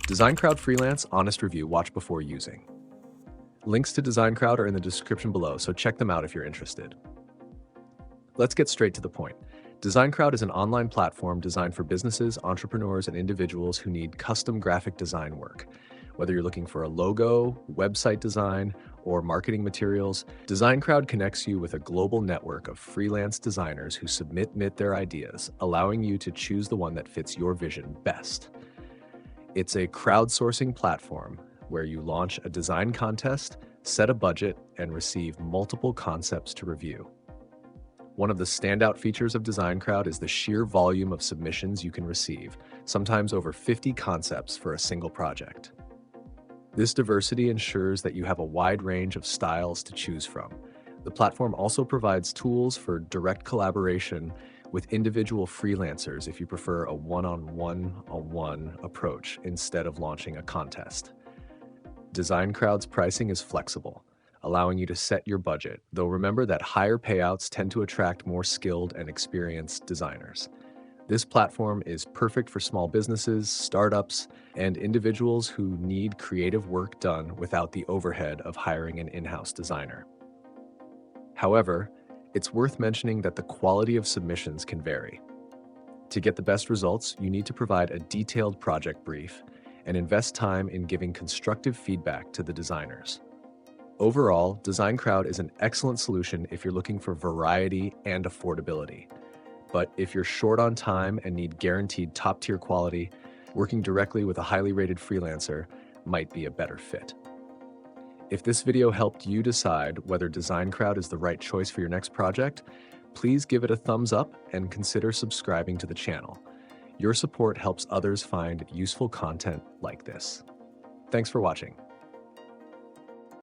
DesignCrowd Freelance Honest Review Watch Before Using. Links to DesignCrowd are in the description below, so check them out if you're interested. Let's get straight to the point. DesignCrowd is an online platform designed for businesses, entrepreneurs, and individuals who need custom graphic design work. Whether you're looking for a logo, website design, or marketing materials, DesignCrowd connects you with a global network of freelance designers who submit their ideas, allowing you to choose the one that fits your vision best. It's a crowdsourcing platform where you launch a design contest, set a budget, and receive multiple concepts to review. One of the standout features of DesignCrowd is the sheer volume of submissions you can receive, sometimes over 50 concepts for a single project. This diversity ensures that you have a wide range of styles to choose from. The platform also provides tools for direct collaboration with individual freelancers if you prefer a one-on-one approach instead of launching a contest. DesignCrowd's pricing is flexible, allowing you to set your budget, though remember that higher payouts tend to attract more skilled and experienced designers. This platform is perfect for small businesses, startups, and individuals who need creative work done without the overhead of hiring an in-house designer. However, it's worth mentioning that the quality of submissions can vary. To get the best results, you need to provide a detailed project brief and invest time in giving constructive feedback to the designers. Overall, DesignCrowd is an excellent solution if you're looking for variety and affordability. But if you're short on time and need guaranteed top-tier quality, working directly with a highly rated freelancer might be a better fit. If this video helped you decide whether DesignCrowd is the right choice for your next project, please give it a thumbs up and consider subscribing to the channel. Your support helps others find useful content like this. Thanks for watching.